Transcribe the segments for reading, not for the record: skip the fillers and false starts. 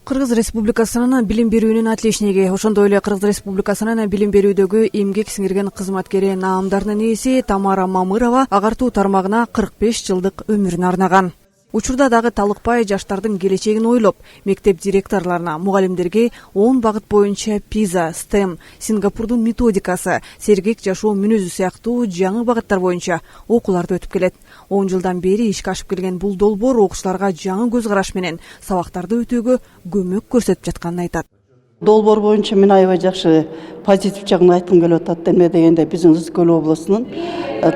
Кыргыз Республикасынын билим берүүнүн отличниги, ошондой эле Кыргыз Республикасынын билим берүүдөгү эмгек сиңирген кызматкери наамдарынын ээси Тамара Мамырова агартуу тармагына 45 жылдык өмүрүн арнаган. Учурда дагы талыкпай жаштардын келечегин ойлоп, мектеп директорлоруна, мугалимдерге 10 багыт боюнча PISA, STEM, Сингапурдун методикасы, сергек жашоо мүнөзү сыяктуу жаңы багыттар боюнча окууларды өтүп келет. 10 жылдан бери ишке ашып келген бул долбоор окуучуларга жаңы көз караш менен сабактарды өтүүгө көмөк көрсөтүп жатканын айтат. Долбоор боюнча мен аябай жакшы позитив жагын айткым келип атат. Эме дегенде биздин Ысык-Көл облусунун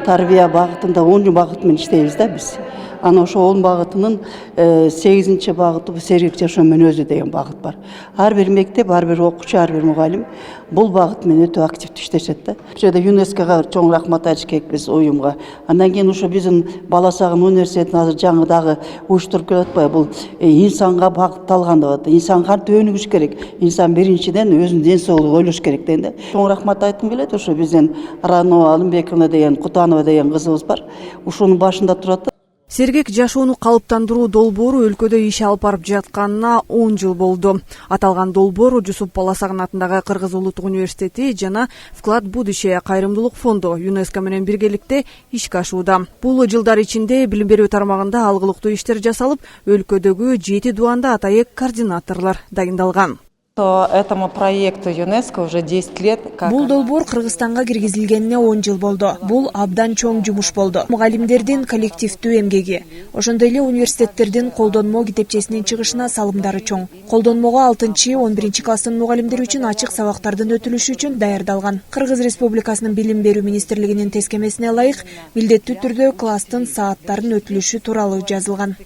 тарбия багытында 10 багыт менен иштейбиз да биз. Ана ошо 10 багытынын 8-чи багыты сергек жашоо мүнөзү деген багыт бар. Ар бир мектеп, ар бир окуучу, ар бир мугалим бул багыт менен өтө активдүү иштешет да. Жада ЮНЕСКОга чоң рахмат айтыш керекпиз уюмга. Андан кийин ошо биздин Бала Сагым университетин азыр жаңы дагы уюштуруп келип атпайбы? Бул инсанга багытталган деп атат. Инсанга төөнүгүш керек. Инсан биринчиден өзүнүн ден соолугун ойлош керек деген да. Чоң рахмат айткым келет. Ошо биздин Рано Алымбековна деген Кутанова деген кызыбыз бар. Ушунун башында турат. Сергек жашоону калыптандыруу долбоору өлкөдө иш алып барып жатканына 10 жыл болду. Аталган долбоор Жусуп Баласагын атындагы Кыргыз Улуттук университети жана Вклад в будущее кайрымдуулук фонду ЮНЕСКО менен биргеликте ишке ашууда. Бул жылдар ичинде билим берүү тармагында алгылыктуу иштер жасалып, өлкөдөгү 7 дубанда атайык координаторлор дайындалган. Этому проекту ЮНЕСКО уже 10 лет. Бул долбоор Кыргызстанга киргизилгенине 10 жыл болду. Бул абдан чоң жумуш болду. Мугалимдердин коллективдүү эмгеги, ошондой эле университеттердин колдонмо китепчесинин чыгышына салымдары чоң. Колдонмого 6-11 класстын мугалимдери үчүн ачык сабактардын өтүлүшү үчүн даярдалган. Кыргыз Республикасынын билим берүү министрлигинин тескемесине ылайык милдеттүү түрдө класстын сааттарын өтүлүшү тууралуу жазылган.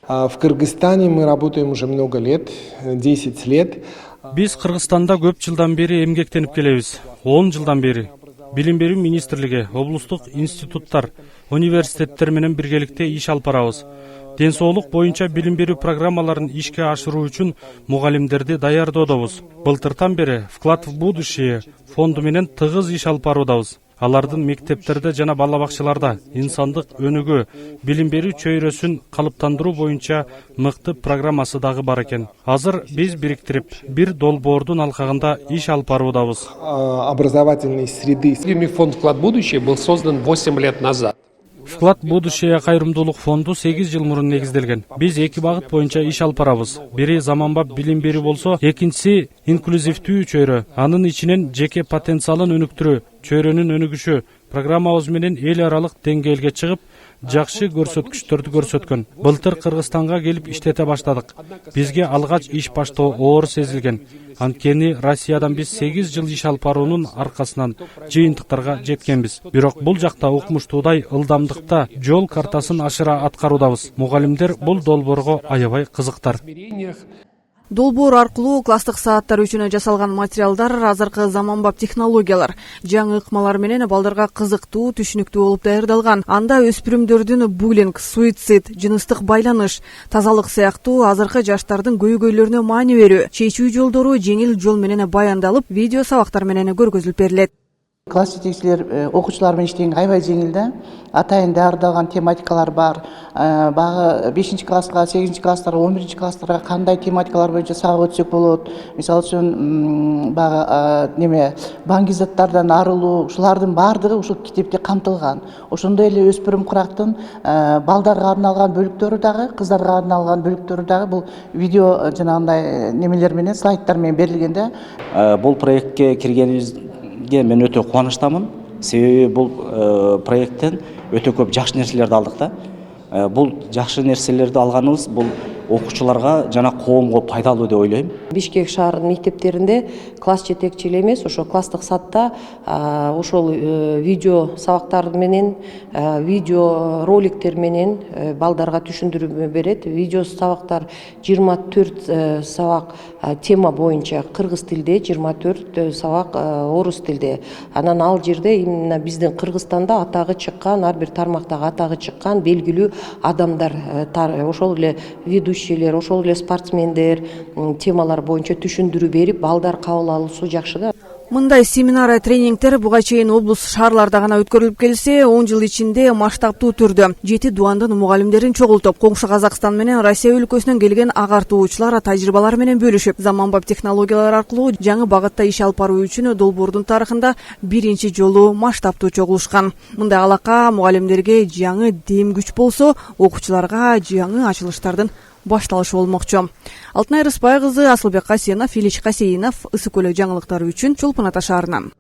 В Кыргызстане мы работаем уже много лет, 10 лет. Биз Кыргызстанда көп жылдан бери эмгектенип келебиз. 10 жылдан бери. Билим берүү министрлиги, облустук институттар, университеттер менен биргеликте иш алып барабыз. Ден соолук боюнча билим берүү программаларын ишке ашыруу үчүн мугалимдерди даярдоодобуз. Былтыртан бери Вклад в будущее фонду менен тыгыз иш алып баруудабыз. Алардын мектептерде жана бала бакчаларда инсандык өнүгүү, билим берүү чөйрөсүн калыптандыруу боюнча мыкты программасы дагы бар экен. Азыр биз бириктирип, бир долбоордун алкагында иш алып баруудабыз. Образовательной среды. Фонд «Вклад в будущее» был создан 8 лет назад. Вклад в будущее кайрымдуулук фонду 8 жыл мурун негизделген. Биз 2 багыт боюнча иш алып барабыз. Бири заманбап билим берүү болсо, экинчиси инклюзивдүү чөйрө. Анын ичинен жеке потенциалын өнүктүрүү, чөйрөнүн өнүгүшү программабыз менен эл аралык деңгээлге чыгып, жакшы көрсөткүчтөрдү көрсөткөн. Былтыр Кыргызстанга келип иштете баштадык. Бизге алгач иш баштоо оор сезилген. Анткени Россиядан биз 8 жыл иш алып баруунун аркасынан жыйынтыктарга жеткенбиз. Бирок бул жакта укмуштуудай ылдамдыкта жол картасын ашыра аткаруудабыз. Мугалимдер бул долбоорго аябай кызыктар. Долбоор аркылуу класстык сааттар үчүн жасалган материалдар азыркы заманбап технологиялар, жаңы ыкмалар менен балдарга кызыктуу, түшүнүктүү болуп даярдалган. Анда өспүрүмдөрдүн буллинг, суицид, жыныстык байланыш, тазалык сыяктуу азыркы жаштардын көйгөйлөрүнө маани берүү, чечүү жолдору жеңил жол менен баяндалып, видео сабактар менен көргөзүлүп берилет. Класс жетекчилер окуучулар менен иштеген аябай жеңил да. Атайын даярдалган тематикалар бар. Багы 5-чи класска, 8-чи класстарга, 11-чи класстарга кандай тематикалар боюнча сабак өтсөк болот. Мисалы үчүн багы баңгизаттардан арылуу, ушулардын баардыгы ушул китепте камтылган. Ошондой эле өспүрүм курактын балдарга арналган бөлүктөрү дагы, кыздарга арналган бөлүктөрү дагы бул видео жанагындай немелер менен, слайдтар менен берилген да. Бул проектке киргенибиз мен өтө кубанычтамын. Себеби бул проекттен өтө көп жакшы нерселерди алдык да. Бул жакшы нерселерди алганыбыз бул окуучуларга жана коомго пайдалуу деп ойлойм. Бишкек шаарынын мектептеринде класс жетекчилери эмес, ошо класстык сатта ошол видео сабактар менен, видео роликтер менен балдарга түшүндүрүү берет. Видео сабактар 24 сабак тема боюнча кыргыз тилде, 24 сабак орус тилде. Анан ал жерде именно биздин Кыргызстанда атагы чыккан, ар бир тармактагы атагы чыккан белгилүү адамдар, ошол эле ведущийлер, ошол эле спортсмендер темалар боюнча түшүндүрүү берип, балдар кабыл алуусу жакшы да. Мындай семинар тренингтер буга чейин облус шаарларда гана өткөрүлүп келсе, 10 жыл ичинде масштабтуу түрдө 7 дубандын мугалимдерин чогултуп, коңшу Казакстан менен Россия өлкөсүнөн келген агартуучулар тажрыйбалары менен бөлүшүп, заманбап технологиялар аркылуу жаңы багытта иш алып баруу үчүн долбоордун тарыхында биринчи жолу масштабтуу чогулушкан. Мындай алака мугалимдерге жаңы дем күч болсо, окуучуларга жаңы ачылыштардын башталышы болмокчу. Алтынай Рыспай кызы, Асылбек Касенов, Илич Касейинов, Ысык Көл жаңылыктары үчүн Чолпон Ата шаарынан.